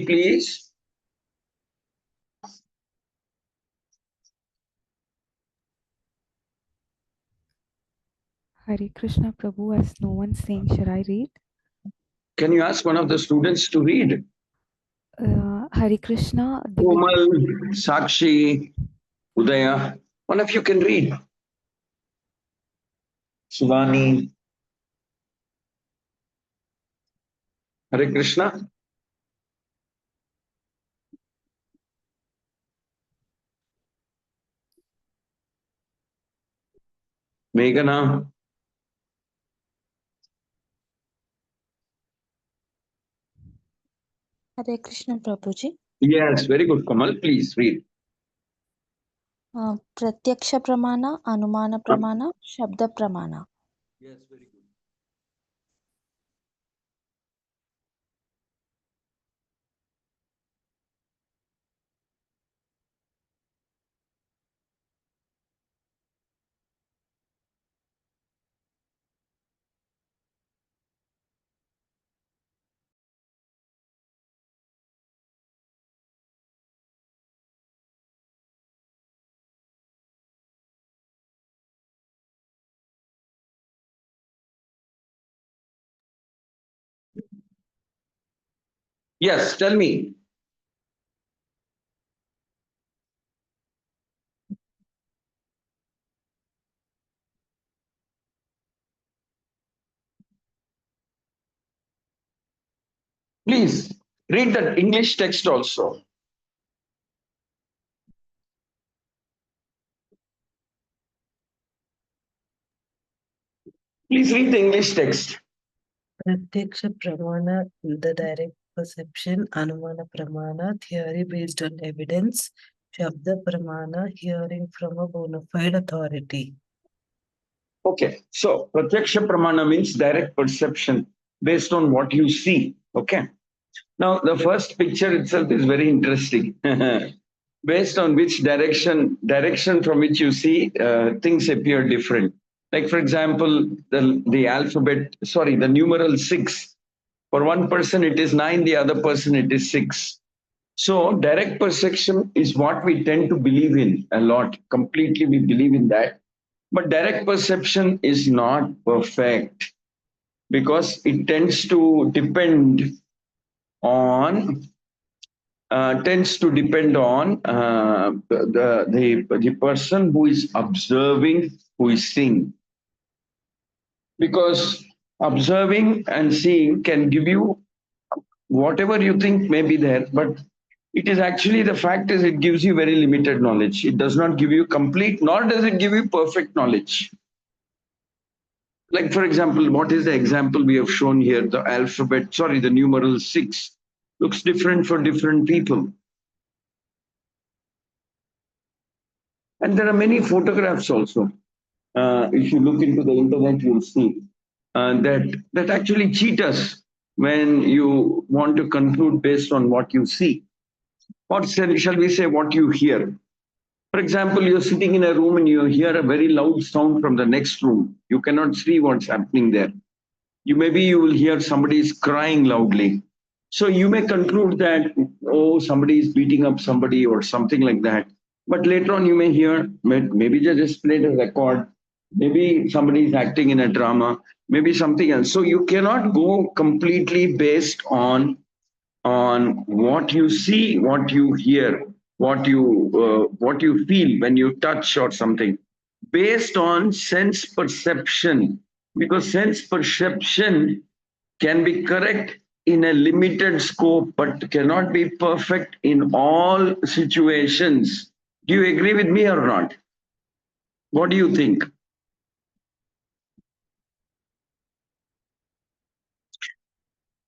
please. Hare Krishna, Prabhu, as no one's saying, should I read? Can you ask one of the students to read? Hare Krishna. Komal, Sakshi, Udaya, one of you can read. Shivani. Hare Krishna. Meghana. Hare Krishna, Prabhuji. Yes, very good, Kamal. Please read. Pratyaksha pramana, anumana pramana, shabda pramana. Yes, very good. Yes, tell me. Please read the English text also. Please read the English text. Pratyaksha pramana, the direct perception. Anumana pramana, theory based on evidence. Shabda pramana, hearing from a bona fide authority. Okay, so Pratyaksha Pramana means direct perception based on what you see. Okay. Now, the first picture itself is very interesting. Based on which direction from which you see, things appear different. Like, for example, the alphabet, sorry, the numeral 6. For one person, it is 9, the other person, it is 6. So, direct perception is what we tend to believe in a lot. Completely, we believe in that. But direct perception is not perfect because it tends to depend on the person who is observing, who is seeing. Because observing and seeing can give you whatever you think may be there, but it is actually, the fact is, it gives you very limited knowledge. It does not give you complete, nor does it give you perfect knowledge. Like, for example, what is the example we have shown here? The alphabet, sorry, the numeral 6 looks different for different people. And there are many photographs also. If you look into the internet, you'll see that actually cheat us when you want to conclude based on what you see. Or shall we say what you hear? For example, you're sitting in a room and you hear a very loud sound from the next room. You cannot see what's happening there. You will hear somebody is crying loudly. So you may conclude that, oh, somebody is beating up somebody or something like that. But later on, you may hear, maybe they just played a record, maybe somebody is acting in a drama, maybe something else. So you cannot go completely based on what you see, what you hear, what you feel when you touch or something, based on sense perception, because sense perception can be correct in a limited scope but cannot be perfect in all situations. Do you agree with me or not? What do you think?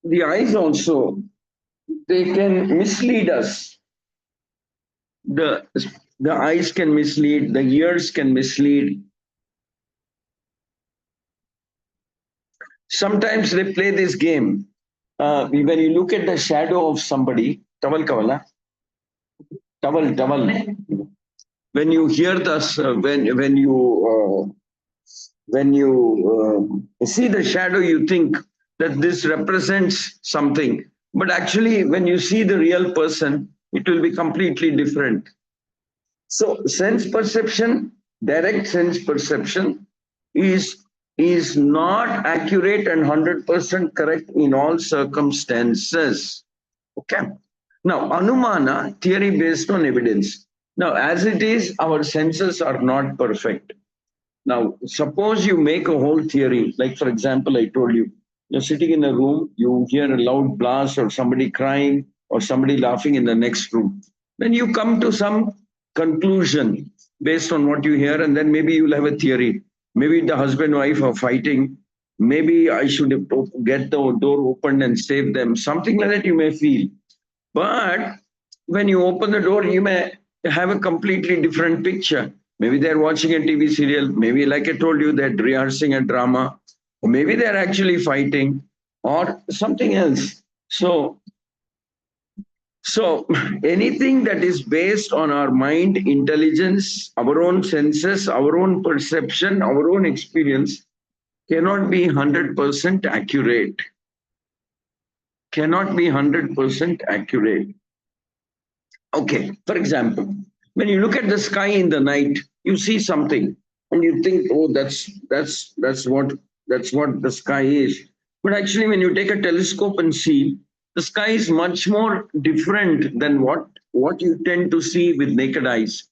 The eyes also, they can mislead us. The eyes can mislead, the ears can mislead. Sometimes they play this game. When you look at the shadow of somebody, tawal kavala, tawal. When you hear this, when you see the shadow, you think that this represents something. But actually, when you see the real person, it will be completely different. So sense perception, direct sense perception is not accurate and 100% correct in all circumstances. Okay. Now, Anumana, theory based on evidence. Now, as it is, our senses are not perfect. Now, suppose you make a whole theory, like for example, I told you, you're sitting in a room, you hear a loud blast or somebody crying or somebody laughing in the next room. Then you come to some conclusion based on what you hear, and then maybe you'll have a theory. Maybe the husband and wife are fighting. Maybe I should get the door opened and save them. Something like that you may feel. But when you open the door, you may have a completely different picture. Maybe they're watching a TV serial. Maybe, like I told you, they're rehearsing a drama. Or maybe they're actually fighting or something else. So anything that is based on our mind, intelligence, our own senses, our own perception, our own experience cannot be 100% accurate. Cannot be 100% accurate. Okay, for example, when you look at the sky in the night, you see something and you think, oh, that's what the sky is. But actually, when you take a telescope and see, the sky is much more different than what you tend to see with naked eyes.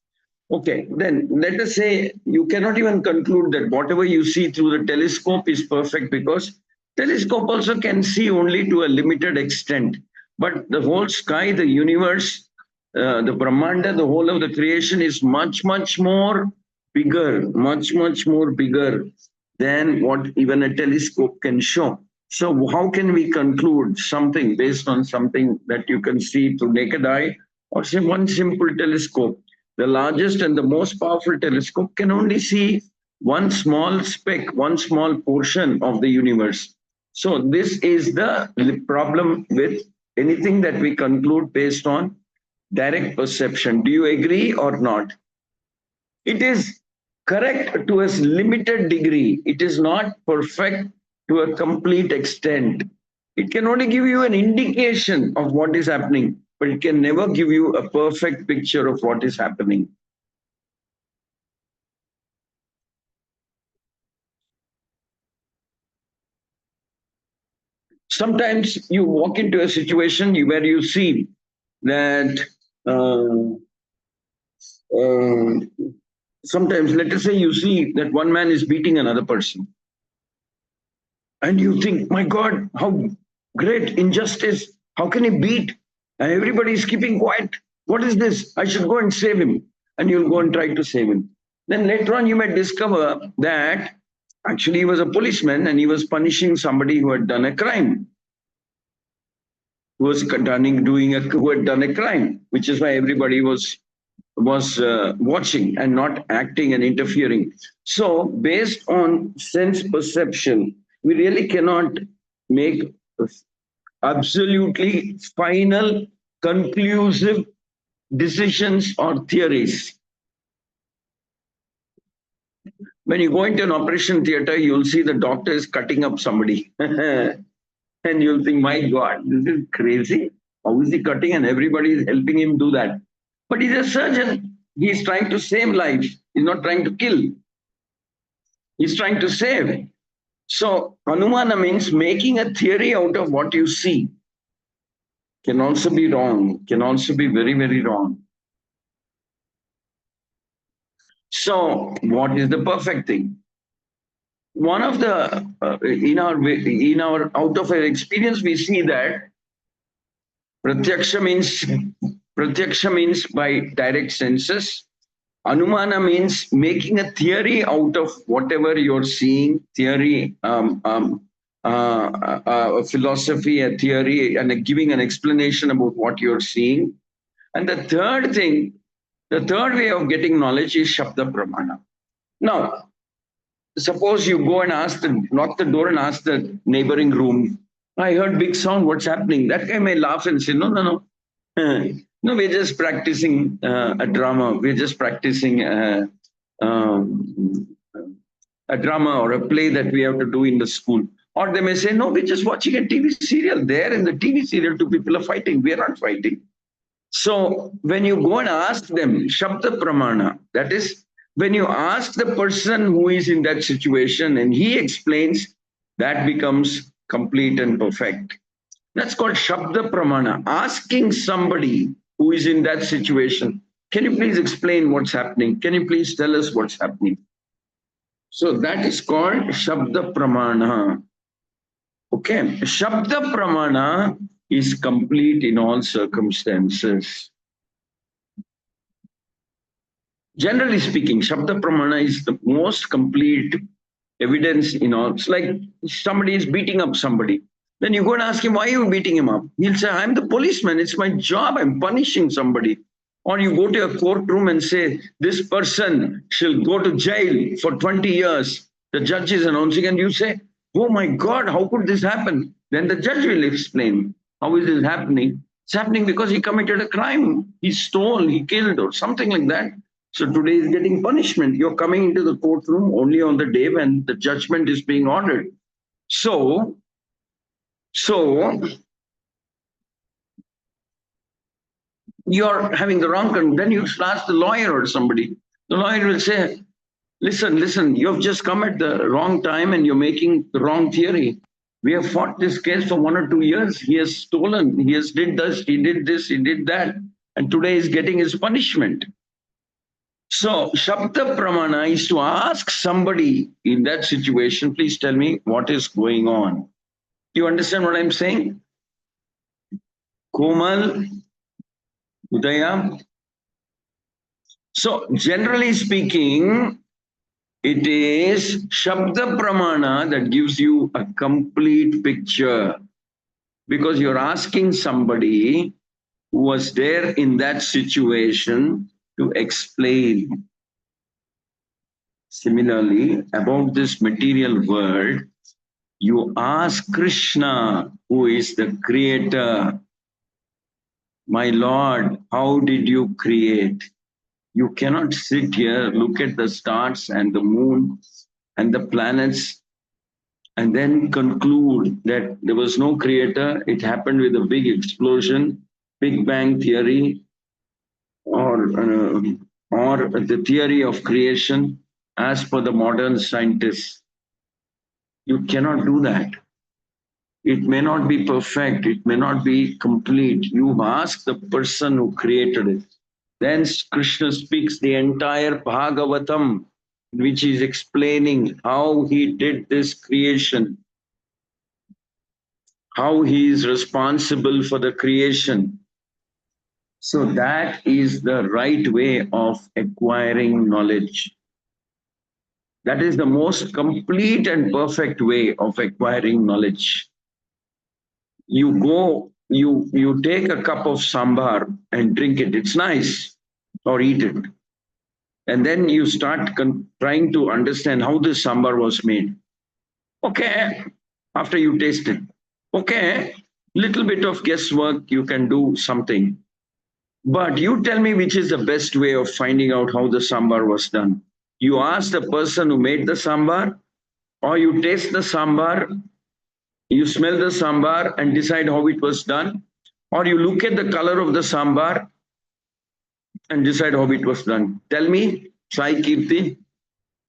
Okay, then let us say you cannot even conclude that whatever you see through the telescope is perfect, because telescope also can see only to a limited extent. But the whole sky, the universe, the Brahmanda, the whole of the creation is much, much more bigger, much, much more bigger than what even a telescope can show. So how can we conclude something based on something that you can see through naked eye, or say one simple telescope? The largest and the most powerful telescope can only see one small speck, one small portion of the universe. So this is the problem with anything that we conclude based on direct perception. Do you agree or not? It is correct to a limited degree. It is not perfect to a complete extent. It can only give you an indication of what is happening, but it can never give you a perfect picture of what is happening. Sometimes you walk into a situation where you see that sometimes, let us say you see that one man is beating another person. And you think, my God, how great injustice. How can he beat? And everybody is keeping quiet. What is this? I should go and save him. And you'll go and try to save him. Then later on, you may discover that actually he was a policeman and he was punishing somebody who had done a crime. Who had done a crime, which is why everybody was watching and not acting and interfering. So based on sense perception, we really cannot make absolutely final, conclusive decisions or theories. When you go into an operation theater, you'll see the doctor is cutting up somebody. And you'll think, my God, this is crazy. How is he cutting? And everybody is helping him do that. But he's a surgeon. He's trying to save life. He's not trying to kill. He's trying to save. So Anumana means making a theory out of what you see. Can also be wrong. Can also be very, very wrong. So what is the perfect thing? One of the in our out of our experience, we see that pratyaksha means by direct senses. Anumana means making a theory out of whatever you're seeing. Theory, a philosophy, a theory, and giving an explanation about what you're seeing. And the third way of getting knowledge is Shabda Pramana. Now, suppose you go and knock the door and ask the neighboring room, I heard big sound, what's happening? That guy may laugh and say, no. No, we're just practicing a drama. We're just practicing a drama or a play that we have to do in the school. Or they may say, no, we're just watching a TV serial. There in the TV serial, two people are fighting. We are not fighting. So when you go and ask them, Shabda Pramana, that is, when you ask the person who is in that situation and he explains, that becomes complete and perfect. That's called Shabda Pramana. Asking somebody who is in that situation, can you please explain what's happening? Can you please tell us what's happening? So that is called Shabda Pramana. Okay, Shabda Pramana is complete in all circumstances. Generally speaking, Shabda Pramana is the most complete evidence in all. It's like somebody is beating up somebody. Then you go and ask him, why are you beating him up? He'll say, I'm the policeman. It's my job. I'm punishing somebody. Or you go to a courtroom and say, this person shall go to jail for 20 years. The judge is announcing and you say, oh my God, how could this happen? Then the judge will explain, how is this happening? It's happening because he committed a crime. He stole, he killed or something like that. So today is getting punishment. You're coming into the courtroom only on the day when the judgment is being ordered. So you're having the wrong, then you ask the lawyer or somebody. The lawyer will say, listen, you've just come at the wrong time and you're making the wrong theory. We have fought this case for 1 or 2 years. He has stolen, he has did this, he did that. And today he's getting his punishment. So Shabda Pramana is to ask somebody in that situation, please tell me what is going on. Do you understand what I'm saying? Komal, Udaya. So generally speaking, it is Shabda Pramana that gives you a complete picture, because you're asking somebody who was there in that situation to explain. Similarly, about this material world, you ask Krishna, who is the creator, my Lord, how did you create? You cannot sit here, look at the stars and the moon and the planets and then conclude that there was no creator, it happened with a big explosion, Big Bang theory, or the theory of creation as per the modern scientists. You cannot do that. It may not be perfect, it may not be complete. You ask the person who created it. Then Krishna speaks the entire Bhagavatam, which is explaining how he did this creation, how he is responsible for the creation. So that is the right way of acquiring knowledge. That is the most complete and perfect way of acquiring knowledge. You go, you take a cup of sambar and drink it. It's nice, or eat it. And then you start trying to understand how this sambar was made. Okay, after you taste it. Okay, little bit of guesswork, you can do something. But you tell me which is the best way of finding out how the sambar was done. You ask the person who made the sambar, or you taste the sambar, you smell the sambar and decide how it was done, or you look at the color of the sambar and decide how it was done. Tell me, Sai Kirti,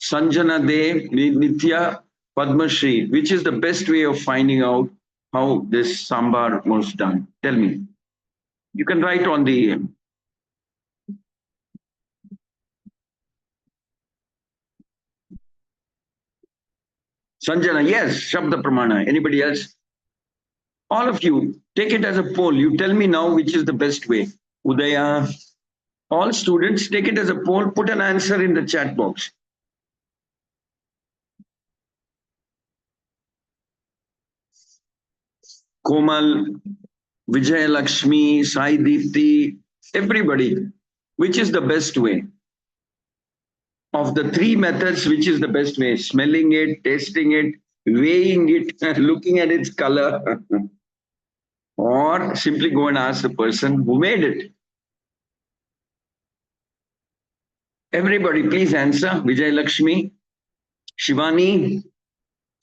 Sanjana De, Nitya, Padma Shri, which is the best way of finding out how this sambar was done? Tell me. You can write on the Sanjana, yes, Shabda Pramana. Anybody else? All of you, take it as a poll. You tell me now which is the best way. Udaya, all students, take it as a poll, put an answer in the chat box. Komal, Vijay Lakshmi, Sai Deepti, everybody, which is the best way? Of the three methods, which is the best way? Smelling it, tasting it, weighing it, looking at its color, or simply go and ask the person who made it. Everybody, please answer. Vijay Lakshmi, Shivani,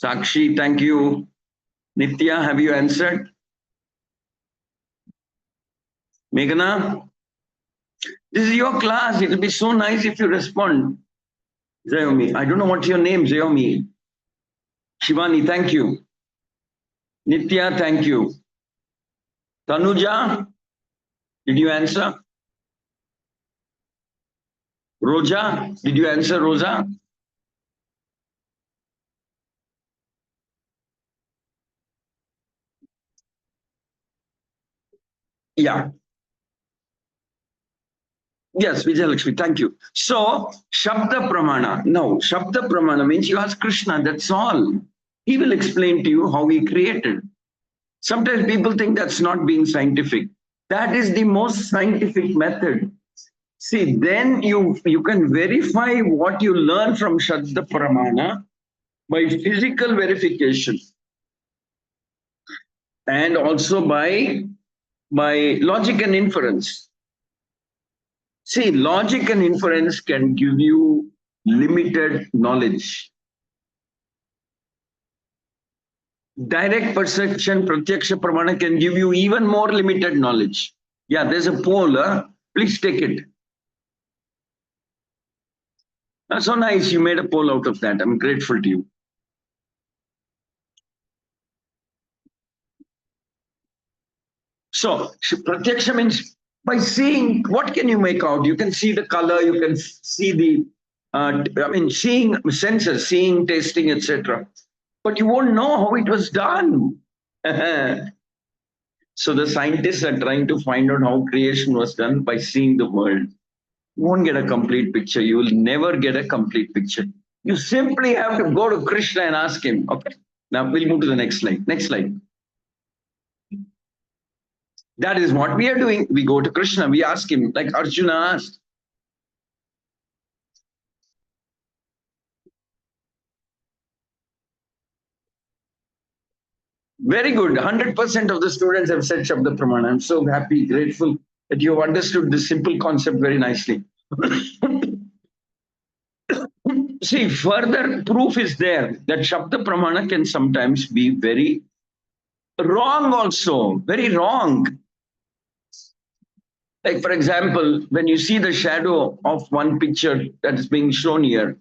Sakshi, thank you. Nitya, have you answered? Meghana? This is your class. It will be so nice if you respond. Zayomi. I don't know what's your name, Zayomi. Shivani, thank you. Nitya, thank you. Tanuja, did you answer? Roja, did you answer, Rosa? Yeah. Yes, Vijayalakshmi, thank you. So, Shabda Pramana. Now, Shabda Pramana means you ask Krishna, that's all. He will explain to you how he created. Sometimes people think that's not being scientific. That is the most scientific method. See, then you can verify what you learn from Shabda Pramana by physical verification and also by logic and inference. See, logic and inference can give you limited knowledge. Direct perception, pratyaksha pramana can give you even more limited knowledge. Yeah, there's a poll. Please take it. That's so nice. You made a poll out of that. I'm grateful to you. So, pratyaksha means by seeing, what can you make out? You can see the color, you can see the, seeing senses, seeing, tasting, etc. But you won't know how it was done. So the scientists are trying to find out how creation was done by seeing the world. You won't get a complete picture. You will never get a complete picture. You simply have to go to Krishna and ask him. Okay. Now we'll move to the next slide. Next slide. That is what we are doing. We go to Krishna, we ask him, like Arjuna asked. Very good. 100% of the students have said Shabda Pramana. I'm so happy, grateful that you have understood this simple concept very nicely. See, further proof is there that Shabda Pramana can sometimes be very wrong also, very wrong. Like, for example, when you see the shadow of one picture that is being shown here,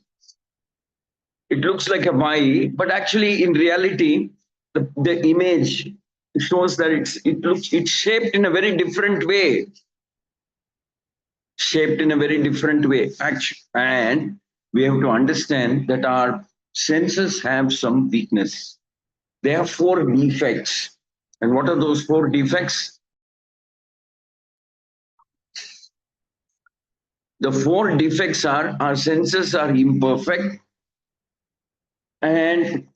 it looks like a Y, but actually in reality, the image shows that it's shaped in a very different way. Shaped in a very different way. Actually, and we have to understand that our senses have some weakness. They have 4 defects. And what are those 4 defects? The 4 defects are our senses are imperfect. And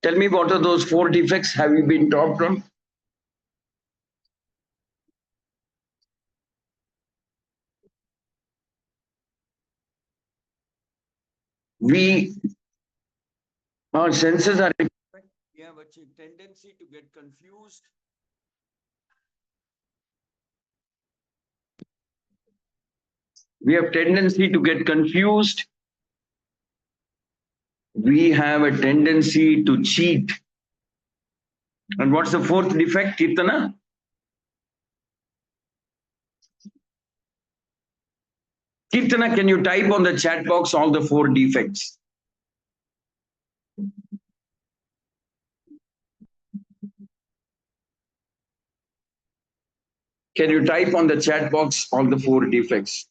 tell me, what are those 4 defects? Have you been taught from? Our senses are imperfect. We have a tendency to get confused. We have tendency to get confused. We have a tendency to cheat. And what's the 4th defect, Kirtana? Kirtana, can you type on the chat box all the 4 defects? Can you type on the chat box all the 4 defects?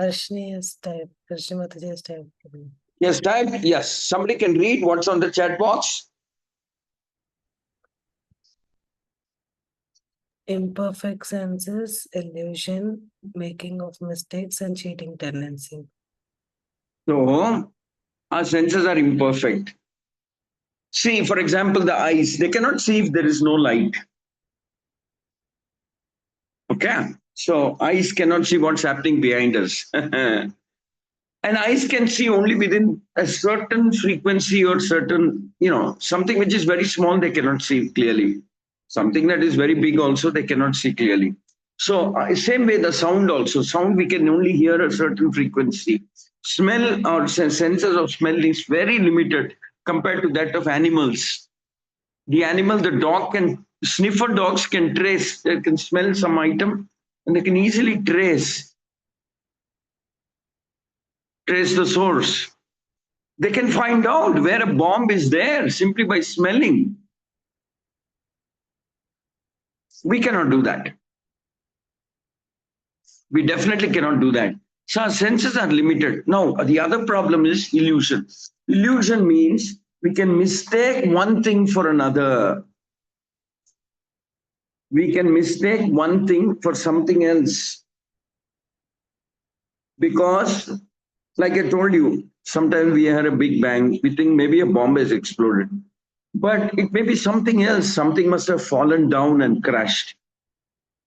Harshni has typed. Harshni Mataji has typed. Yes, type. Yes. Somebody can read what's on the chat box. Imperfect senses, illusion, making of mistakes, and cheating tendency. So our senses are imperfect. See, for example, the eyes, they cannot see if there is no light. Okay? So eyes cannot see what's happening behind us. And eyes can see only within a certain frequency or certain, something which is very small, they cannot see clearly. Something that is very big also, they cannot see clearly. So same way the sound also. Sound we can only hear a certain frequency. Smell or senses of smell is very limited compared to that of animals. The animal, the dog can, sniffer dogs can trace, they can smell some item and they can easily trace the source. They can find out where a bomb is there simply by smelling. We cannot do that. We definitely cannot do that. So our senses are limited. Now, the other problem is illusion. Illusion means we can mistake one thing for another. We can mistake one thing for something else. Because, like I told you, sometimes we hear a big bang, we think maybe a bomb has exploded. But it may be something else. Something must have fallen down and crashed.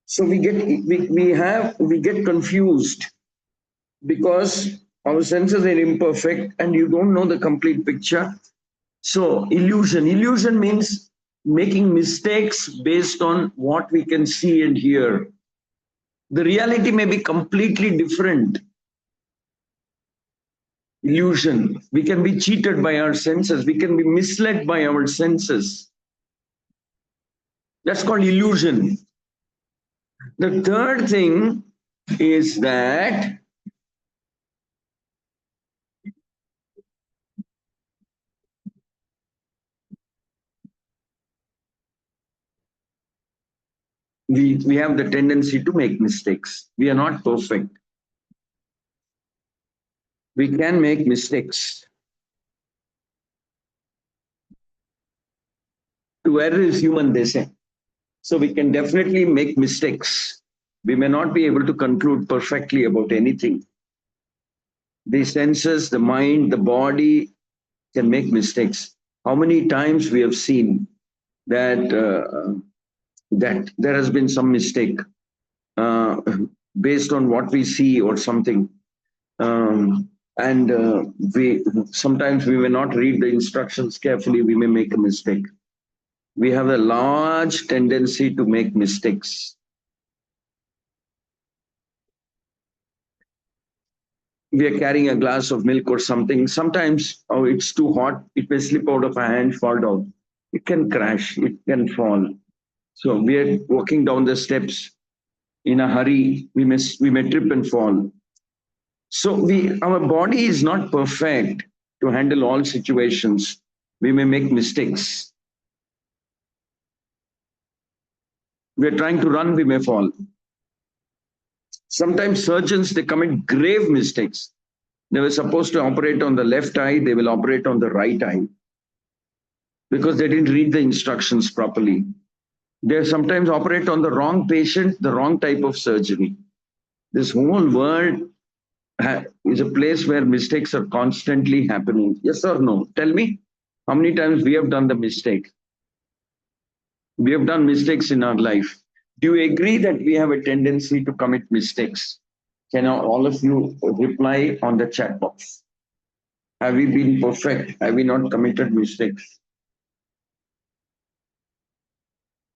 So we get confused because our senses are imperfect and you don't know the complete picture. So illusion means making mistakes based on what we can see and hear. The reality may be completely different. Illusion. We can be cheated by our senses. We can be misled by our senses. That's called illusion. The third thing is that we have the tendency to make mistakes. We are not perfect. We can make mistakes. To err is human, they say. So we can definitely make mistakes. We may not be able to conclude perfectly about anything. The senses, the mind, the body can make mistakes. How many times we have seen that that there has been some mistake based on what we see or something. And we sometimes we may not read the instructions carefully, we may make a mistake. We have a large tendency to make mistakes. We are carrying a glass of milk or something. Sometimes, oh, it's too hot, it may slip out of our hand, fall down. It can crash, it can fall. So we are walking down the steps in a hurry, we may trip and fall. So our body is not perfect to handle all situations. We may make mistakes. We are trying to run, we may fall. Sometimes surgeons, they commit grave mistakes. They were supposed to operate on the left eye, they will operate on the right eye because they didn't read the instructions properly. They sometimes operate on the wrong patient, the wrong type of surgery. This whole world is a place where mistakes are constantly happening. Yes or no? Tell me, how many times we have done the mistake? We have done mistakes in our life. Do you agree that we have a tendency to commit mistakes? Can all of you reply on the chat box? Have we been perfect? Have we not committed mistakes?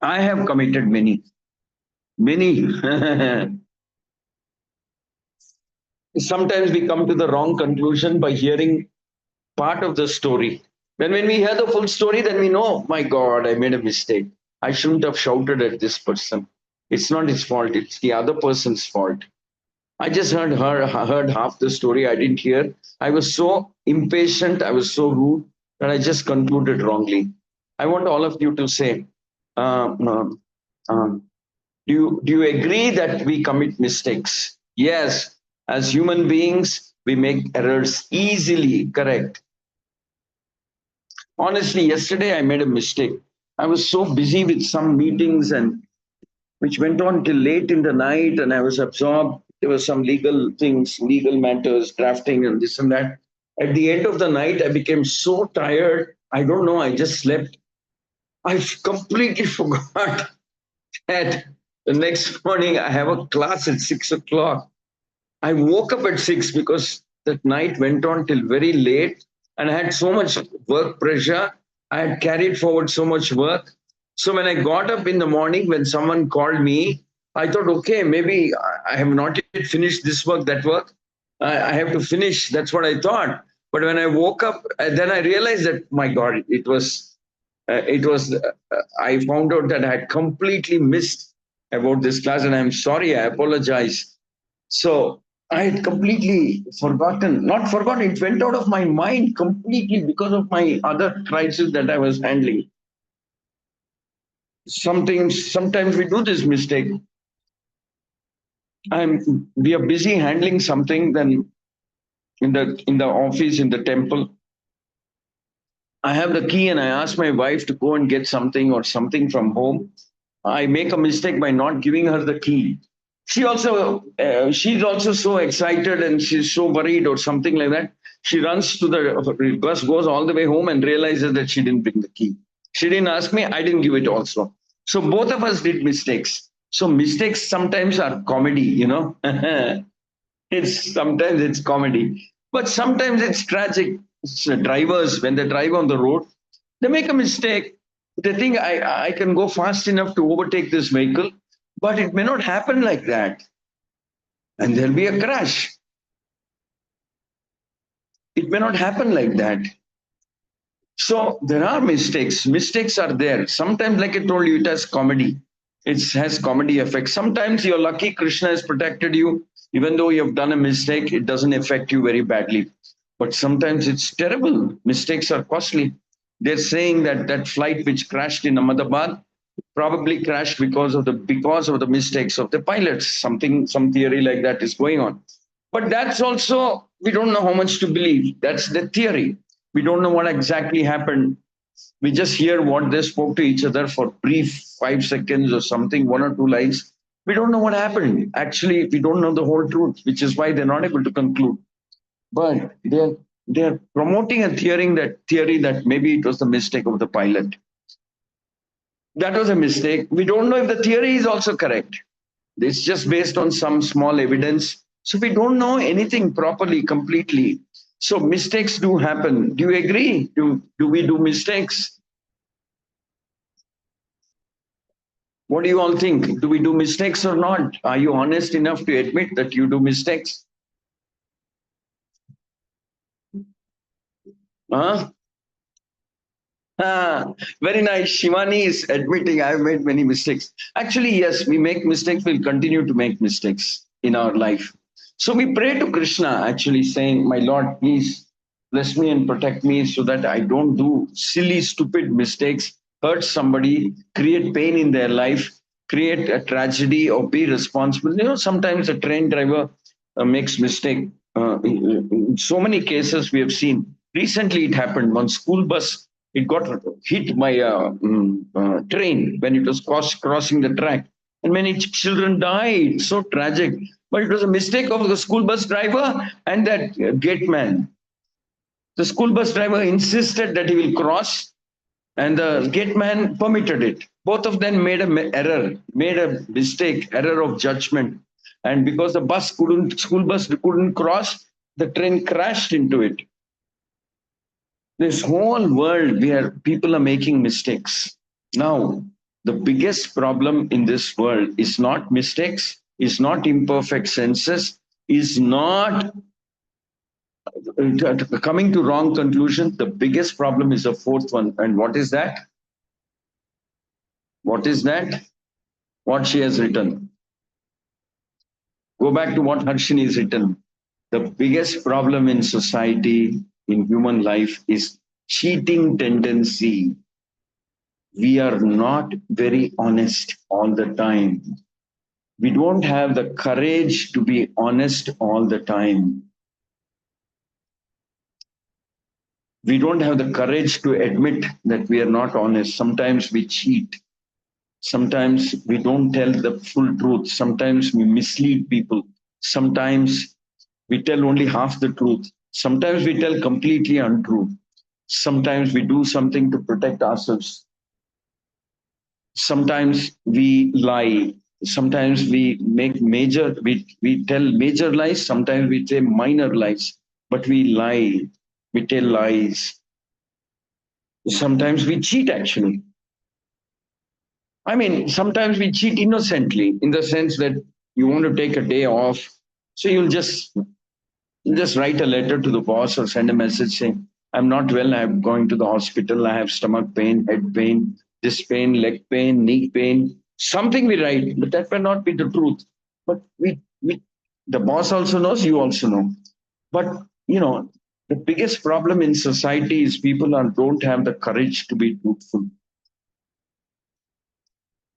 I have committed many. Sometimes we come to the wrong conclusion by hearing part of the story. When we hear the full story, then we know, my God, I made a mistake. I shouldn't have shouted at this person. It's not his fault, it's the other person's fault. I just heard half the story, I didn't hear. I was so impatient, I was so rude that I just concluded wrongly. I want all of you to say, do you agree that we commit mistakes? Yes, as human beings, we make errors easily, correct. Honestly, yesterday I made a mistake. I was so busy with some meetings and which went on till late in the night, and I was absorbed. There were some legal things, legal matters, drafting and this and that. At the end of the night, I became so tired. I don't know, I just slept. I completely forgot that the next morning I have a class at 6 o'clock. I woke up at 6 because that night went on till very late and I had so much work pressure. I had carried forward so much work. So when I got up in the morning, when someone called me, I thought, okay, maybe I have not yet finished this work, that work. I have to finish. That's what I thought. But when I woke up, then I realized that, my God, I found out that I had completely missed about this class and I'm sorry, I apologize. So I had completely forgotten, not forgotten, it went out of my mind completely because of my other crisis that I was handling. Sometimes we do this mistake. We are busy handling something, then in the office, in the temple, I have the key and I ask my wife to go and get something or something from home. I make a mistake by not giving her the key. She's also so excited and she's so worried or something like that. She runs to the bus, goes all the way home and realizes that she didn't bring the key. She didn't ask me, I didn't give it also. So both of us did mistakes. So mistakes sometimes are comedy, you know. Sometimes it's comedy, but sometimes it's tragic. Drivers, when they drive on the road, they make a mistake. They think I can go fast enough to overtake this vehicle, but it may not happen like that. And there'll be a crash. It may not happen like that. So there are mistakes. Mistakes are there. Sometimes, like I told you, it has comedy. It has comedy effect. Sometimes you're lucky, Krishna has protected you. Even though you have done a mistake, it doesn't affect you very badly. But sometimes it's terrible. Mistakes are costly. They're saying that that flight which crashed in Ahmedabad probably crashed because of the mistakes of the pilots. Some theory like that is going on. But that's also, we don't know how much to believe. That's the theory. We don't know what exactly happened. We just hear what they spoke to each other for brief 5 seconds or something, one or two lines. We don't know what happened. Actually, we don't know the whole truth, which is why they're not able to conclude. But they're promoting a theory that maybe it was the mistake of the pilot. That was a mistake. We don't know if the theory is also correct. It's just based on some small evidence. So we don't know anything properly, completely. So mistakes do happen. Do you agree? Do we do mistakes? What do you all think? Do we do mistakes or not? Are you honest enough to admit that you do mistakes? Huh? Ah, very nice. Shivani is admitting I've made many mistakes. Actually, yes, we make mistakes. We'll continue to make mistakes in our life. So we pray to Krishna, actually saying, my Lord, please bless me and protect me so that I don't do silly, stupid mistakes, hurt somebody, create pain in their life, create a tragedy or be responsible. You know, sometimes a train driver makes mistake. In so many cases we have seen. Recently it happened. One school bus, it got hit by a train when it was crossing the track. And many children died. So tragic. But it was a mistake of the school bus driver and that gate man. The school bus driver insisted that he will cross, and the gate man permitted it. Both of them made a mistake, error of judgment. And because the school bus couldn't cross, the train crashed into it. This whole world where people are making mistakes. Now, the biggest problem in this world is not mistakes, is not imperfect senses, is not coming to wrong conclusion. The biggest problem is the fourth one. And what is that? What is that? What she has written. Go back to what Harshini has written. The biggest problem in society, in human life, is cheating tendency. We are not very honest all the time. We don't have the courage to be honest all the time. We don't have the courage to admit that we are not honest. Sometimes we cheat. Sometimes we don't tell the full truth. Sometimes we mislead people. Sometimes we tell only half the truth. Sometimes we tell completely untrue. Sometimes we do something to protect ourselves. Sometimes we lie. Sometimes we tell major lies. Sometimes we say minor lies, but we lie. We tell lies. Sometimes we cheat actually. I mean, sometimes we cheat innocently in the sense that you want to take a day off. So you'll just write a letter to the boss or send a message saying, I'm not well, I'm going to the hospital, I have stomach pain, head pain, this pain, leg pain, knee pain. Something we write, but that may not be the truth. But the boss also knows, you also know. But the biggest problem in society is people don't have the courage to be truthful.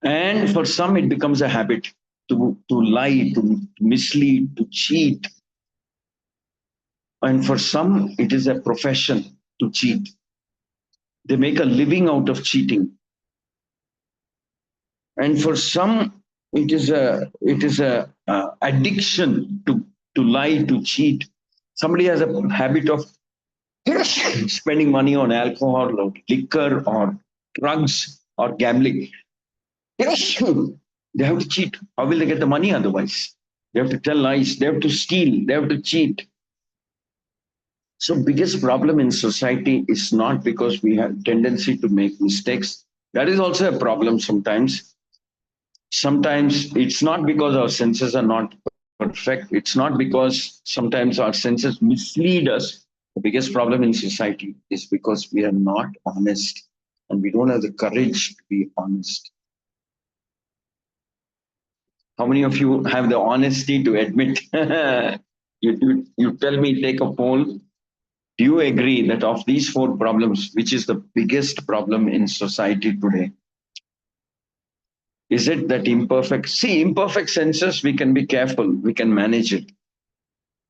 And for some, it becomes a habit to lie, to mislead, to cheat. And for some, it is a profession to cheat. They make a living out of cheating. And for some, it is a addiction to lie, to cheat. Somebody has a habit of spending money on alcohol or liquor or drugs or gambling. They have to cheat. How will they get the money otherwise? They have to tell lies. They have to steal. They have to cheat. So biggest problem in society is not because we have tendency to make mistakes. That is also a problem sometimes. Sometimes it's not because our senses are not perfect. It's not because sometimes our senses mislead us. The biggest problem in society is because we are not honest and we don't have the courage to be honest. How many of you have the honesty to admit? You tell me, take a poll. Do you agree that of these four problems, which is the biggest problem in society today? Is it that imperfect? See, imperfect senses, we can be careful, we can manage it.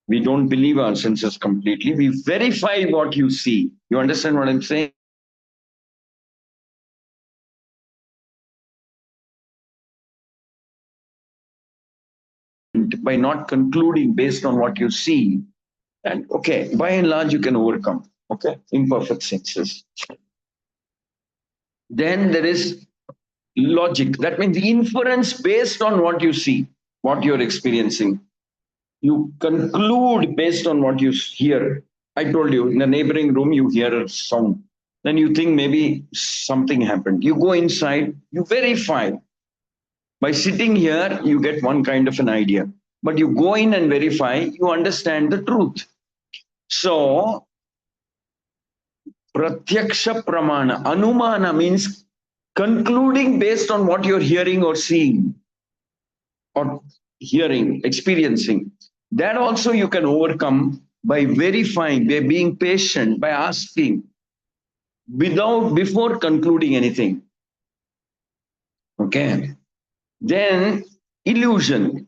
We don't believe our senses completely. We verify what you see. You understand what I'm saying? By not concluding based on what you see, and okay, by and large, you can overcome, okay, imperfect senses. Then there is logic. That means the inference based on what you see, what you're experiencing. You conclude based on what you hear. I told you, in the neighboring room, you hear a sound. Then you think maybe something happened. You go inside, you verify. By sitting here, you get one kind of an idea. But you go in and verify, you understand the truth. So, pratyaksha pramana, anumana means concluding based on what you're hearing or seeing or hearing, experiencing. That also you can overcome by verifying, by being patient, by asking before concluding anything. Okay. Then illusion,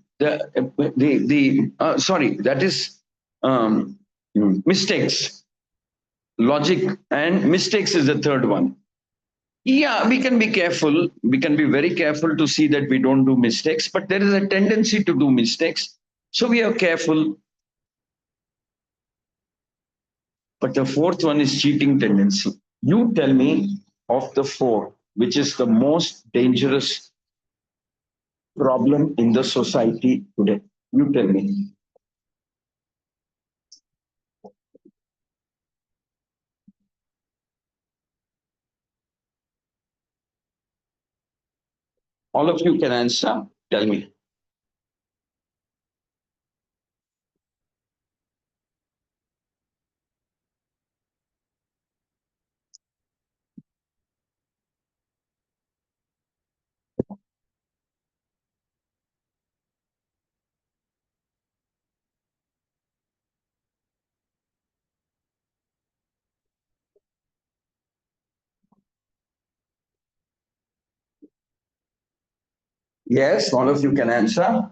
sorry, that is mistakes. Logic and mistakes is the third one. Yeah, we can be careful. We can be very careful to see that we don't do mistakes, but there is a tendency to do mistakes. So we are careful. But the fourth one is cheating tendency. You tell me of the four, which is the most dangerous problem in the society today. You tell me. All of you can answer. Tell me. Yes, all of you can answer.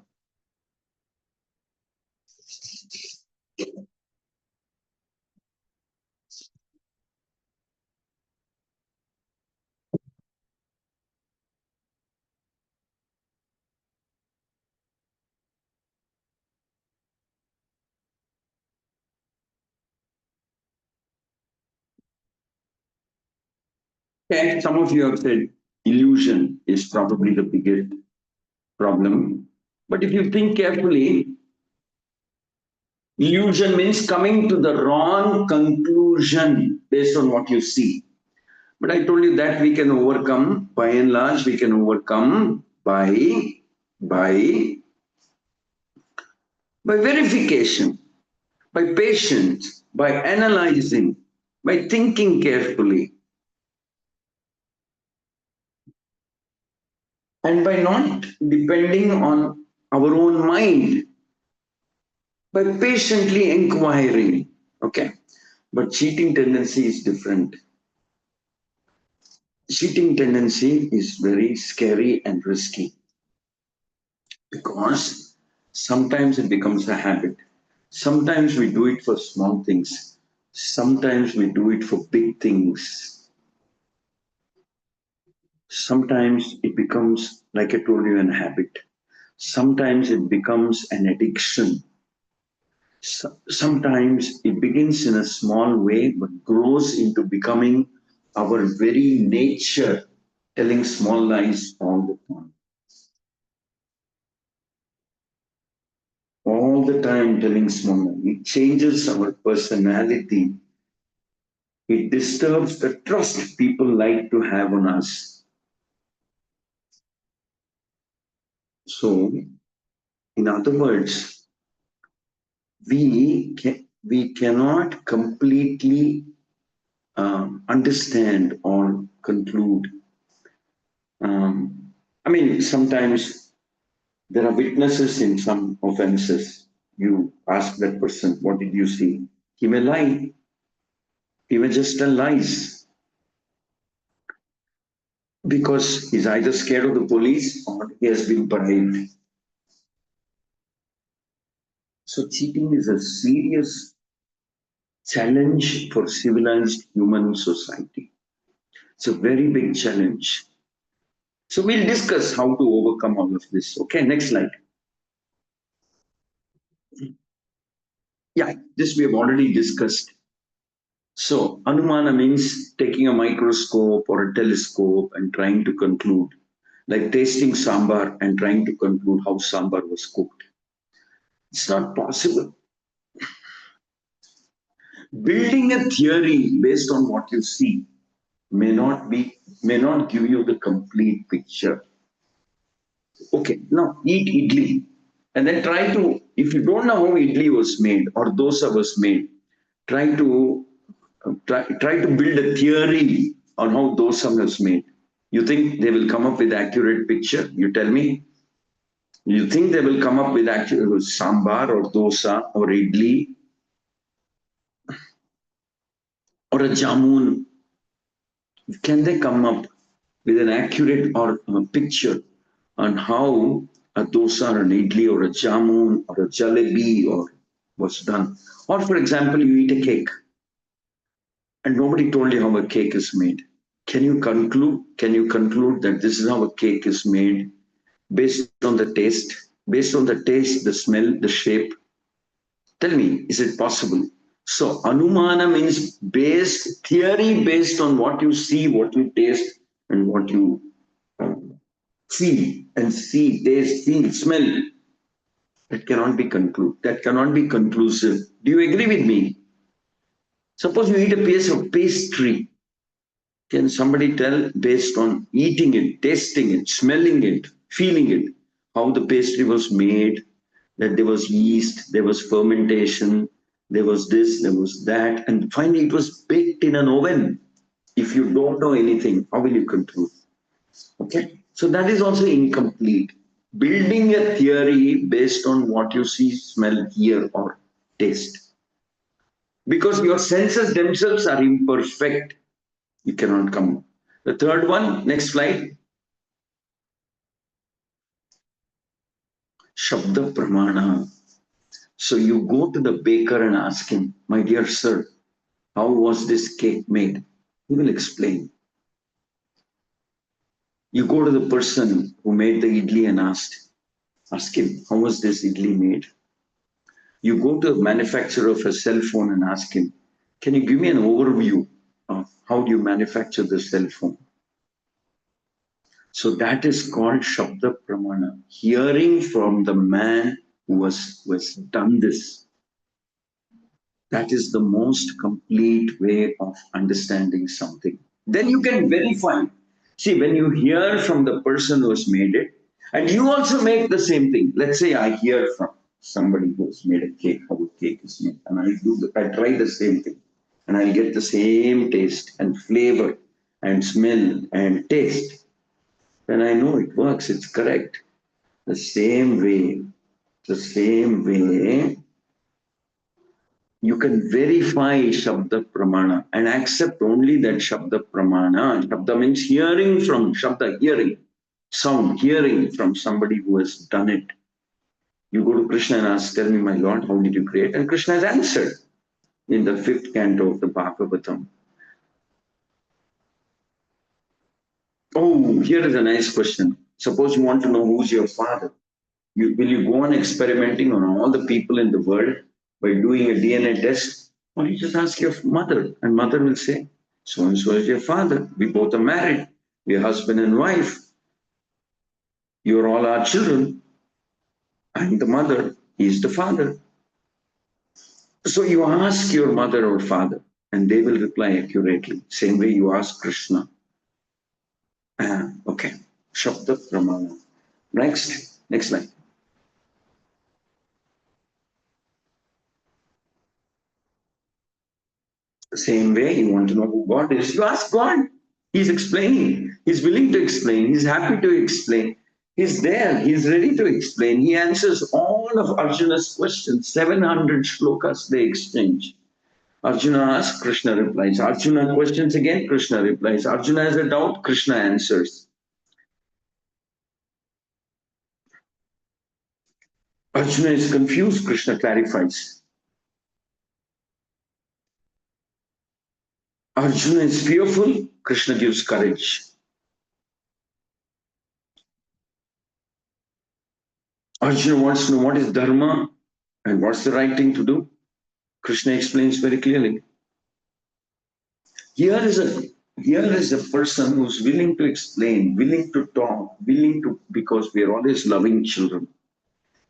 Okay, some of you have said illusion is probably the biggest problem. But if you think carefully, illusion means coming to the wrong conclusion based on what you see. But I told you that we can overcome, by and large, we can overcome by verification, by patience, by analyzing, by thinking carefully, and by not depending on our own mind, by patiently inquiring. Okay, but cheating tendency is different. Cheating tendency is very scary and risky because sometimes it becomes a habit. Sometimes we do it for small things. Sometimes we do it for big things. Sometimes it becomes, like I told you, an habit. Sometimes it becomes an addiction. Sometimes it begins in a small way but grows into becoming our very nature, telling small lies all the time. All the time telling small lies. It changes our personality. It disturbs the trust people like to have on us. So, in other words, we cannot completely understand or conclude. I mean, sometimes there are witnesses in some offenses. You ask that person, what did you see? He may lie. He may just tell lies because he's either scared of the police or he has been bribed. So cheating is a serious challenge for civilized human society. It's a very big challenge. So we'll discuss how to overcome all of this. Okay, next slide. Yeah, this we have already discussed. So Anumana means taking a microscope or a telescope and trying to conclude, like tasting sambar and trying to conclude how sambar was cooked. It's not possible. Building a theory based on what you see may not give you the complete picture. Okay, now eat idli and then try to, if you don't know how idli was made or dosa was made, try to build a theory on how dosa was made. You think they will come up with accurate picture? You tell me. You think they will come up with actual sambar or dosa or idli or a jamun? Can they come up with an accurate or picture on how a dosa or an idli or a jamun or a jalebi or was done? Or for example, you eat a cake and nobody told you how a cake is made. Can you conclude that this is how a cake is made based on the taste, the smell, the shape? Tell me, is it possible? So Anumana means theory based on what you see, what you taste, and what you feel and see, taste, feel, smell. That cannot be conclusive. Do you agree with me? Suppose you eat a piece of pastry. Can somebody tell based on eating it, tasting it, smelling it, feeling it, how the pastry was made, that there was yeast, there was fermentation, there was this, there was that, and finally it was baked in an oven? If you don't know anything, how will you conclude? Okay, so that is also incomplete. Building a theory based on what you see, smell, hear, or taste. Because your senses themselves are imperfect, you cannot come. The third one, next slide. Shabda Pramana. So you go to the baker and ask him, my dear sir, how was this cake made? He will explain. You go to the person who made the idli and ask him, how was this idli made? You go to the manufacturer of a cell phone and ask him, can you give me an overview of How do you manufacture the cell phone? So that is called Shabda Pramana, hearing from the man who was done this. That is the most complete way of understanding something. Then you can verify. See, when you hear from the person who has made it, and you also make the same thing. Let's say I hear from somebody who has made a cake, how a cake is made, and I try the same thing, and I get the same taste and flavor and smell and taste. Then I know it works, it's correct. The same way, you can verify Shabda Pramana and accept only that Shabda Pramana. Shabda means hearing from Shabda, hearing, sound, hearing from somebody who has done it. You go to Krishna and ask, tell me, my Lord, how did you create? And Krishna has answered in the 5th canto of the Bhagavatam. Oh, here is a nice question. Suppose you want to know who's your father. Will you go on experimenting on all the people in the world by doing a DNA test? Or you just ask your mother, and mother will say, so and so is your father. We both are married. We're husband and wife. You're all our children. I'm the mother. He's the father. So you ask your mother or father, and they will reply accurately. Same way you ask Krishna. Okay. Shabda Pramana. Next line. The same way you want to know who God is, you ask God. He's explaining. He's willing to explain. He's happy to explain. He's there. He's ready to explain. He answers all of Arjuna's questions. 700 shlokas they exchange. Arjuna asks, Krishna replies. Arjuna questions again, Krishna replies. Arjuna has a doubt, Krishna answers. Arjuna is confused, Krishna clarifies. Arjuna is fearful, Krishna gives courage. Arjuna wants to know what is dharma and what's the right thing to do. Krishna explains very clearly. Here is a person who's willing to explain, willing to talk, because we are always loving children.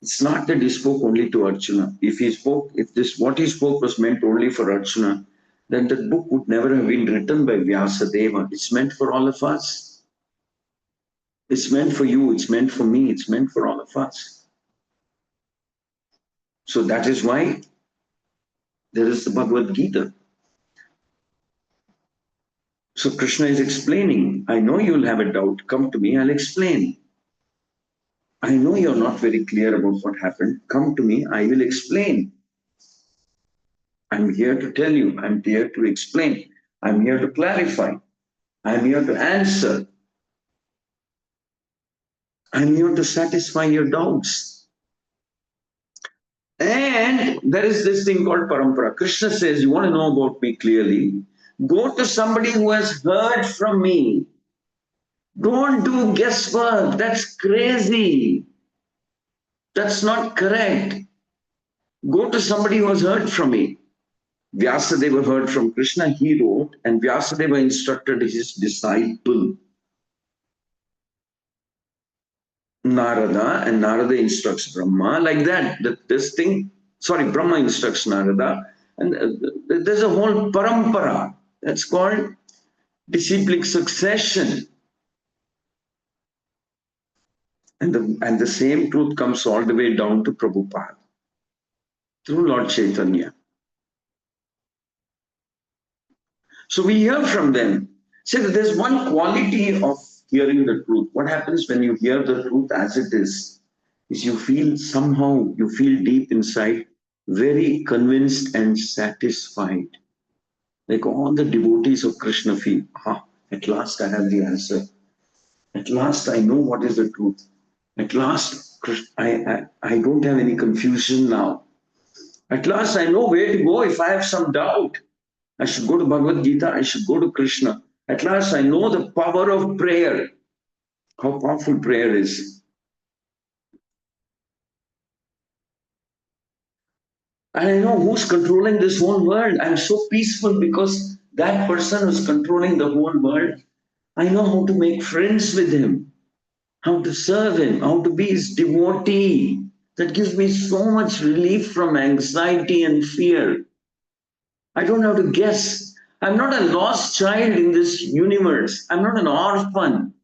It's not that he spoke only to Arjuna. If what he spoke was meant only for Arjuna, then that book would never have been written by Vyasadeva. It's meant for all of us. It's meant for you, it's meant for me, it's meant for all of us. So that is why there is the Bhagavad Gita. So Krishna is explaining, I know you'll have a doubt, come to me, I'll explain. I know you're not very clear about what happened, come to me, I will explain. I'm here to tell you, I'm here to explain, I'm here to clarify, I'm here to answer, I'm here to satisfy your doubts. And there is this thing called parampara. Krishna says, you want to know about me clearly, go to somebody who has heard from me. Don't do guesswork. That's crazy. That's not correct. Go to somebody who has heard from me. Vyasadeva heard from Krishna, he wrote, and Vyasadeva instructed his disciple Narada, and Narada instructs Brahma, like that. Brahma instructs Narada, and there's a whole parampara. That's called disciplic succession. And the same truth comes all the way down to Prabhupada through Lord Chaitanya. So we hear from them. See, there's one quality of hearing the truth. What happens when you hear the truth as it is you feel deep inside very convinced and satisfied. Like all the devotees of Krishna feel, at last I have the answer. At last I know what is the truth. At last I don't have any confusion now. At last I know where to go if I have some doubt. I should go to Bhagavad Gita, I should go to Krishna. At last I know the power of prayer, how powerful prayer is. And I know who's controlling this whole world. I'm so peaceful because That person who's controlling the whole world, I know how to make friends with him, how to serve him, how to be his devotee. That gives me so much relief from anxiety and fear. I don't have to guess. I'm not a lost child in this universe. I'm not an orphan.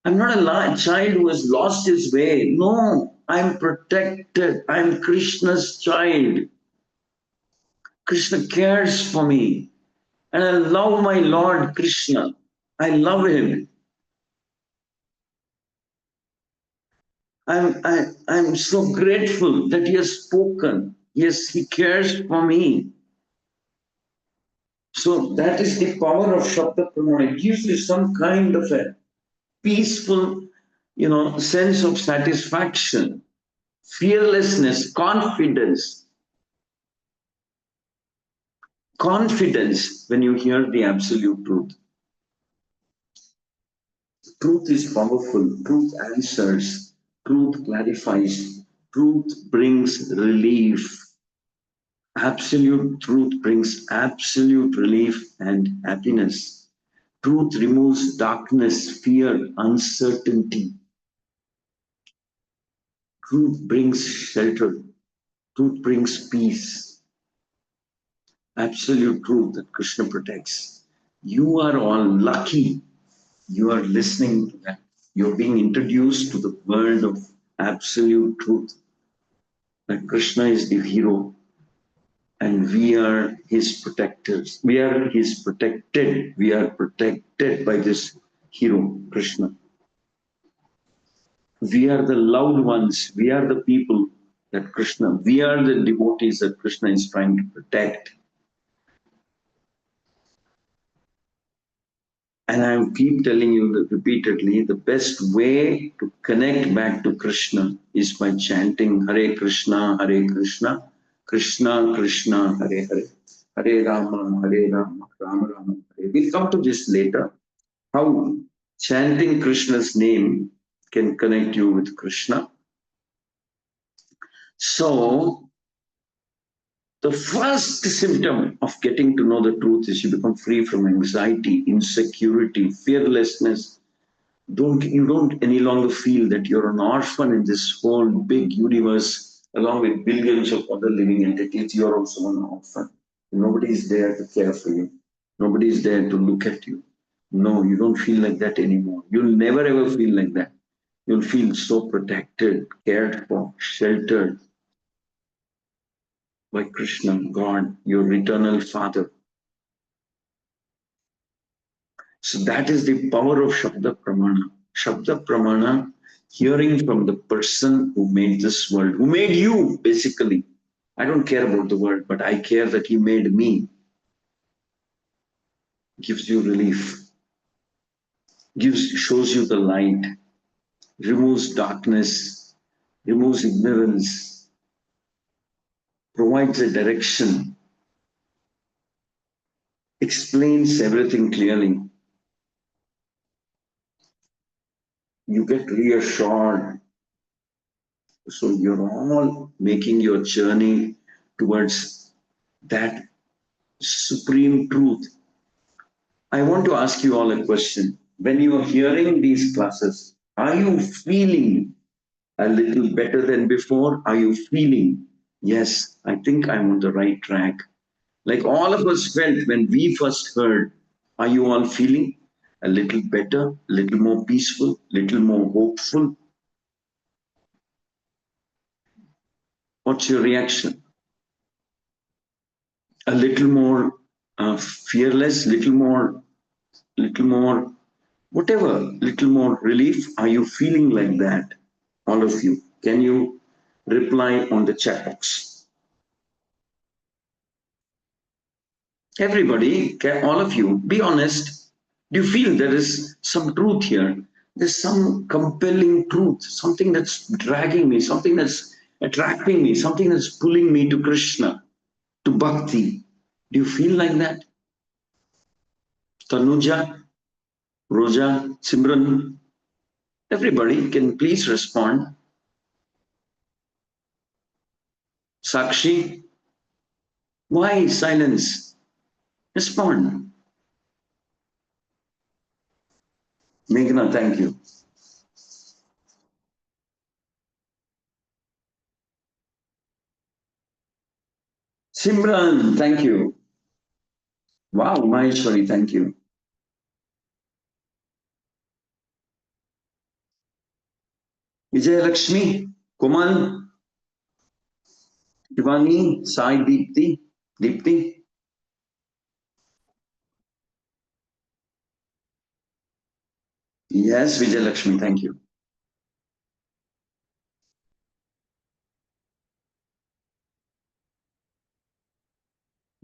I'm not a child who has lost his way. No, I'm protected. I'm Krishna's child. Krishna cares for me. And I love my Lord Krishna. I love him. I'm so grateful that he has spoken. Yes, he cares for me. So that is the power of Shabda Pramana. It gives you some kind of a peaceful, sense of satisfaction, fearlessness, confidence. Confidence when you hear the absolute truth. Truth is powerful. Truth answers. Truth clarifies. Truth brings relief. Absolute truth brings absolute relief and happiness. Truth removes darkness, fear, uncertainty. Truth brings shelter. Truth brings peace. Absolute truth that Krishna protects. You are all lucky. You are listening to that. You're being introduced to the world of absolute truth. That Krishna is the hero and we are his protectors. We are his protected. We are protected by this hero, Krishna. We are the loved ones. We are the people that Krishna, we are the devotees that Krishna is trying to protect. And I keep telling you that repeatedly, the best way to connect back to Krishna is by chanting Hare Krishna, Krishna Krishna, Hare Hare, Hare Rama, Rama Rama, Hare. We'll come to this later, how chanting Krishna's name can connect you with Krishna. So, the first symptom of getting to know the truth is you become free from anxiety, insecurity, fearlessness. You don't any longer feel that you're an orphan in this whole big universe, along with billions of other living entities. You're also an orphan. Nobody is there to care for you. Nobody is there to look at you. No, you don't feel like that anymore. You'll never ever feel like that. You'll feel so protected, cared for, sheltered by Krishna, God, your eternal Father. So that is the power of Shabda Pramana. Shabda Pramana, hearing from the person who made this world, who made you, basically. I don't care about the world, but I care that he made me. Gives you relief, shows you the light, removes darkness, removes ignorance, provides a direction, explains everything clearly. You get reassured. So you're all making your journey towards that supreme truth. I want to ask you all a question. When you are hearing these classes, are you feeling a little better than before? Are you feeling, yes, I think I'm on the right track? Like all of us felt when we first heard, are you all feeling a little better, a little more peaceful, a little more hopeful? What's your reaction? A little more fearless, little more, whatever, little more relief? Are you feeling like that? All of you, can you reply on the chat box? Everybody, all of you, be honest. Do you feel there is some truth here? There's some compelling truth, something that's dragging me, something that's attracting me, something that's pulling me to Krishna, to Bhakti. Do you feel like that? Tanuja, Roja, Simran, everybody can please respond. Sakshi, why silence? Respond. Meghna, thank you. Simran, thank you. Wow, Maheshwari, thank you. Vijayalakshmi, Kuman, Shivani, Sai Deepti, Deepti. Yes, Vijayalakshmi, thank you.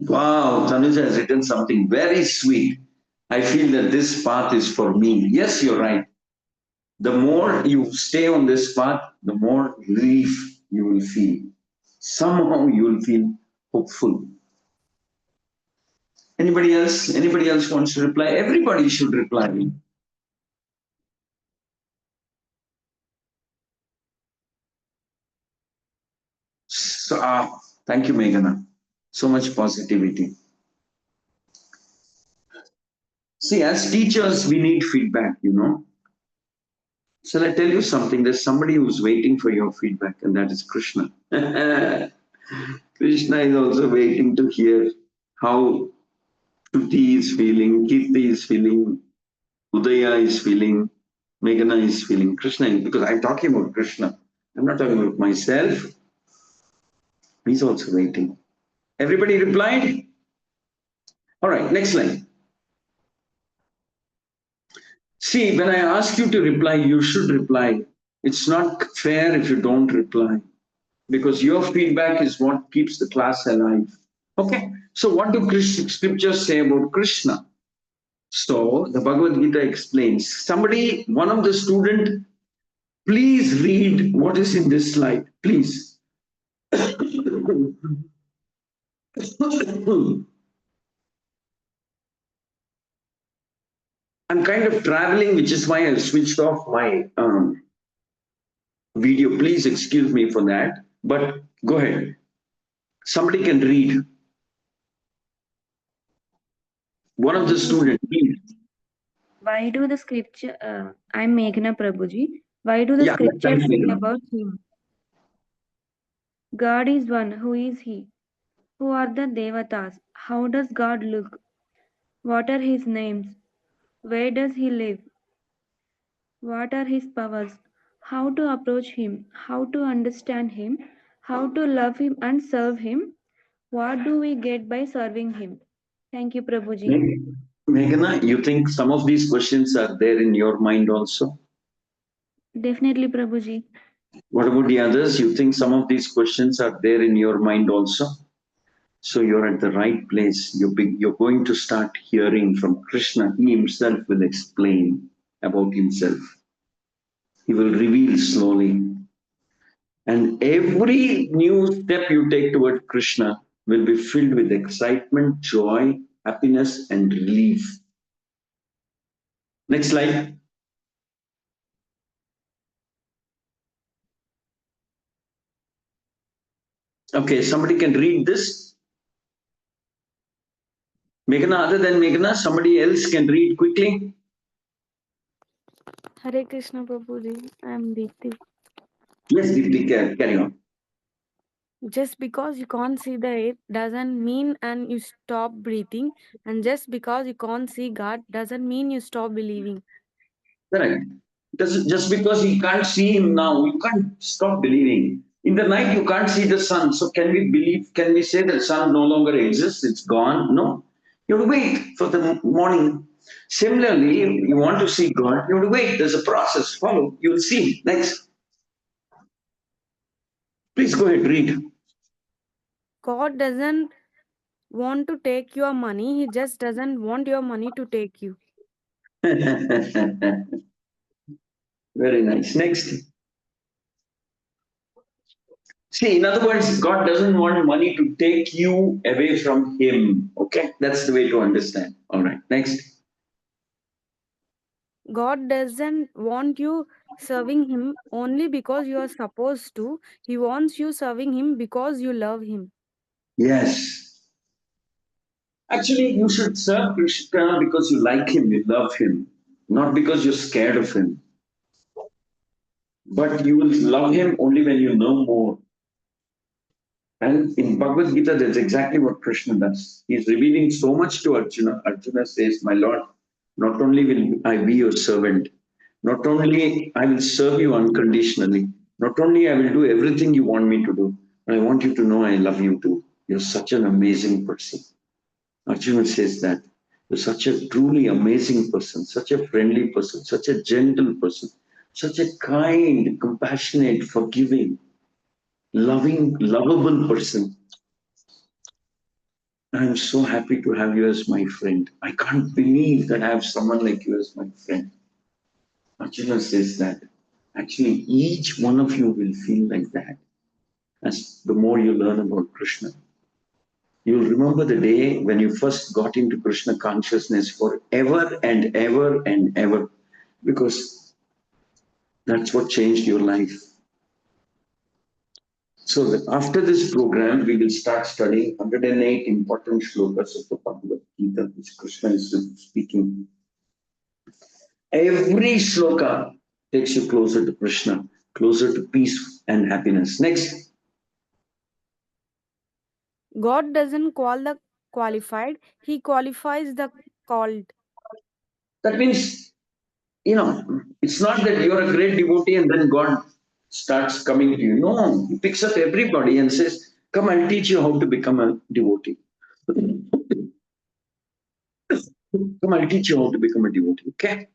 Wow, Tanuja has written something very sweet. I feel that this path is for me. Yes, you're right. The more you stay on this path, the more relief you will feel. Somehow you will feel hopeful. Anybody else? Anybody else wants to reply? Everybody should reply. So, thank you, Meghana. So much positivity. See, as teachers, we need feedback, you know. Shall I tell you something? There's somebody who's waiting for your feedback, and that is Krishna. Krishna is also waiting to hear how Shruti is feeling, Kirti is feeling, Udaya is feeling, Meghana is feeling, Krishna is, because I'm talking about Krishna. I'm not talking about myself. He's also waiting. Everybody replied? All right, next line. See, when I ask you to reply, you should reply. It's not fair if you don't reply because your feedback is what keeps the class alive. Okay, so what do scriptures say about Krishna? So the Bhagavad Gita explains. Somebody, one of the student, please read what is in this slide, please. I'm kind of traveling, which is why I switched off my video. Please excuse me for that. But go ahead. Somebody can read. One of the students, please. Why do the scripture? I'm Meghna Prabhuji. Why do the Yeah, scriptures thank say you. about him? God is one. Who is he? Who are the devatas? How does God look? What are his names? Where does he live? What are his powers? How to approach him? How to understand him? How to love him and serve him? What do we get by serving him? Thank you, Prabhuji. Meghana, you think some of these questions are there in your mind also? Definitely, Prabhuji. What about the others? You think some of these questions are there in your mind also? So you're at the right place. You're going to start hearing from Krishna. He himself will explain about himself. He will reveal slowly. And every new step you take toward Krishna will be filled with excitement, joy, happiness, and relief. Next slide. Okay, somebody can read this. Meghana, other than Meghana, somebody else can read quickly. Hare Krishna Prabhuji, I am Deepti. Yes, Deepti, carry on. Just because you can't see the air doesn't mean and you stop breathing, and just because you can't see God doesn't mean you stop believing. Correct. Just because you can't see him now, you can't stop believing. In the night, you can't see the sun. So can we believe, can we say the sun no longer exists? It's gone? No. You have to wait for the morning. Similarly, you want to see God, you have to wait. There's a process. Follow. You'll see. Next. Please go ahead, read. God doesn't want to take your money, He just doesn't want your money to take you. Very nice. Next. See, in other words, God doesn't want money to take you away from Him. Okay? That's the way to understand. All right. Next. God doesn't want you serving Him only because you are supposed to. He wants you serving Him because you love Him. Yes. Actually, you should serve Krishna because you like him, you love him, not because you're scared of him. But you will love him only when you know more. And in Bhagavad Gita, that's exactly what Krishna does. He's revealing so much to Arjuna. Arjuna says, my Lord, not only will I be your servant, not only I will serve you unconditionally, not only I will do everything you want me to do, but I want you to know I love you too. You're such an amazing person. Arjuna says that. You're such a truly amazing person, such a friendly person, such a gentle person, such a kind, compassionate, forgiving, loving, lovable person. I'm so happy to have you as my friend. I can't believe that I have someone like you as my friend. Arjuna says that. Actually, each one of you will feel like that as the more you learn about Krishna. You'll remember the day when you first got into Krishna consciousness forever and ever and ever, because that's what changed your life. So after this program, we will start studying 108 important shlokas of the Bhagavad Gita, which Krishna is speaking. Every shloka takes you closer to Krishna, closer to peace and happiness. Next. God doesn't call the qualified, He qualifies the called. That means, it's not that you're a great devotee and then God starts coming to you. No, He picks up everybody and says, come, I'll teach you how to become a devotee. Come, I'll teach you how to become a devotee. Okay?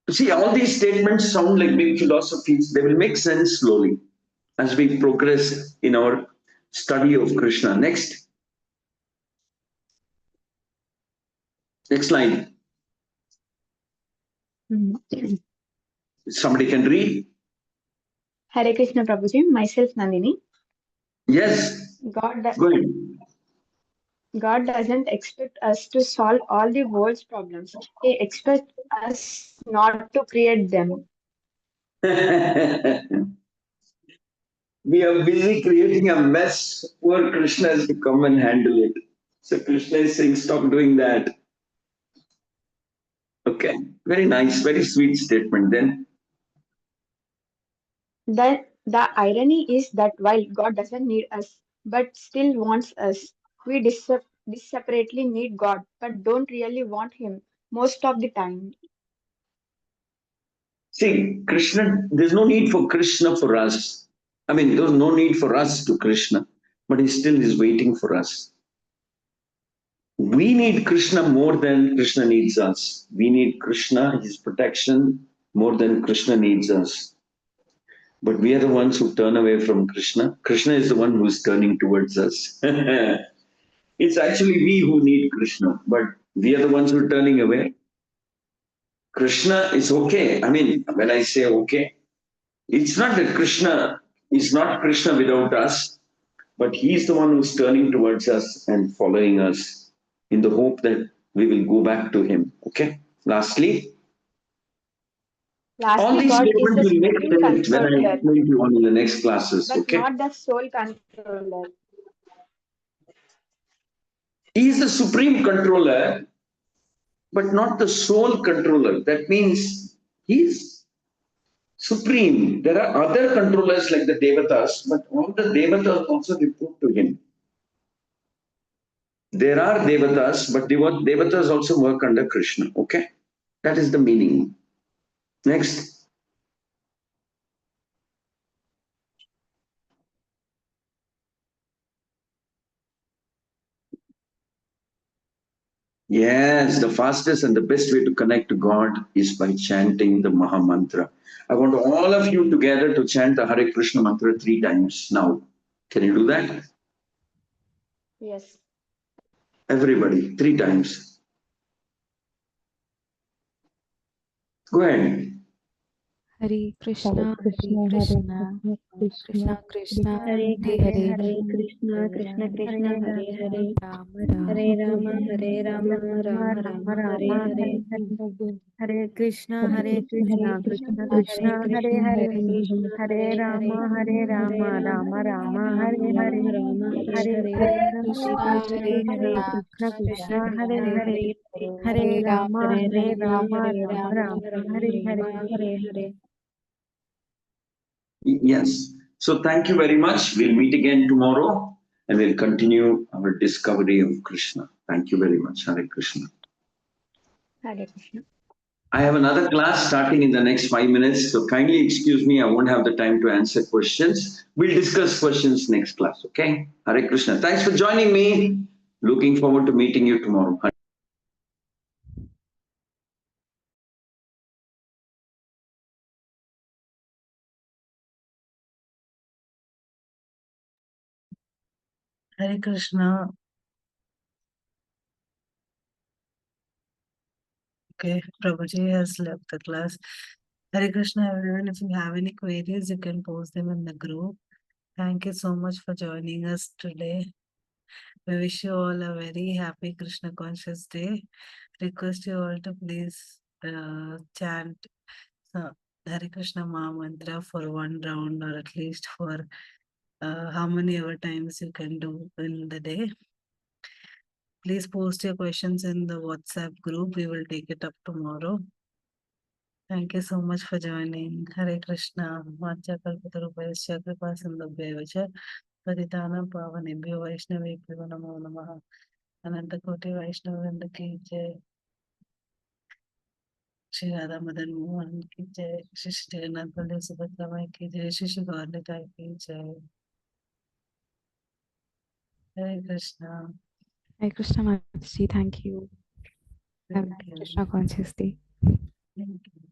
See, all these statements sound like big philosophies. They will make sense slowly as we progress in our study of Krishna. Next. Next slide. Somebody can read? Hare Krishna Prabhuji, myself Nandini. Yes. God Go ahead. doesn't expect us to solve all the world's problems. He expects us not to create them. We are busy creating a mess. Poor Krishna has to come and handle it. So Krishna is saying, stop doing that. Okay, very nice, very sweet statement. Then The irony is that while God doesn't need us, but still wants us, we separately need God, but don't really want Him most of the time. see, Krishna, there's no need for Krishna for us. I mean, there's no need for us to Krishna, but he still is waiting for us. We need Krishna more than Krishna needs us. We need Krishna, his protection, more than Krishna needs us. But we are the ones who turn away from Krishna. Krishna is the one who's turning towards us. It's actually we who need Krishna, but we are the ones who are turning away. Krishna is okay. I mean, when I say okay, it's not that Krishna is not Krishna without us, but he's the one who's turning towards us and following us in the hope that we will go back to him. Okay? Lastly, all Lastly, these God is statements the will make supreme sense when I controller, explain to you on in the next classes. but Okay? not the sole controller. He is the supreme controller, but not the sole controller. That means he's supreme. There are other controllers like the Devatas, but all the Devatas also report to him. There are Devatas, but Devatas also work under Krishna. Okay? That is the meaning. Next. Yes, the fastest and the best way to connect to God is by chanting the Maha Mantra. I want all of you together to chant the Hare Krishna mantra 3 times now. Can you do that? Yes. Everybody, 3 times. Go ahead. Hare Krishna, Hare Hare Krishna, Krishna, Hare Krishna, Krishna Krishna, Hare Hare Hare Hare, Hare Krishna, Hare Krishna Rama, Krishna, Hare Hare, Rama Rama, Hare Rama, Hare Rama, Rama Rama, Hare Hare. Hare Krishna, Hare Hare Krishna, Krishna, Hare Krishna Hare Krishna, Krishna, Hare Krishna, Hare Hare, Hare Krishna, Krishna, Hare Hare Hare, Rama, Hare Hare Rama, Rama, Rama Rama, Rama Yes. So thank you very much. We'll meet again tomorrow and we'll continue our discovery of Krishna. Thank you very much. Hare Krishna. Hare Krishna. I have another class starting in the next 5 minutes. So kindly excuse me. I won't have the time to answer questions. We'll discuss questions next class. Okay. Hare Krishna. Thanks for joining me. Looking forward to meeting you tomorrow. Hare Krishna. Okay, Prabhuji has left the class. Hare Krishna, everyone. If you have any queries, you can post them in the group. Thank you so much for joining us today. We wish you all a very happy Krishna conscious day. Request you all to please chant Hare Krishna Maha Mantra for one round or at least for how many ever times you can do in the day. Please post your questions in the WhatsApp group. We will take it up tomorrow. Thank you so much for joining. Hare Krishna. Vacha kalpatarupayasya kripa sindhubhyavacha patitanam pavanebhyo vaishnavebhyo namo namaha. Ananta Koti Vaishnavanda ki jai. Shri Radha Madan Mohan ki jai. Shri Shri Jagannath Baladev Subhadra Mai ki jai. Shri Shri Gauranitai ki jai. Hare Krishna. Hare Krishna Mataji, thank you. Have Thank a you. Krishna conscious day. Thank you.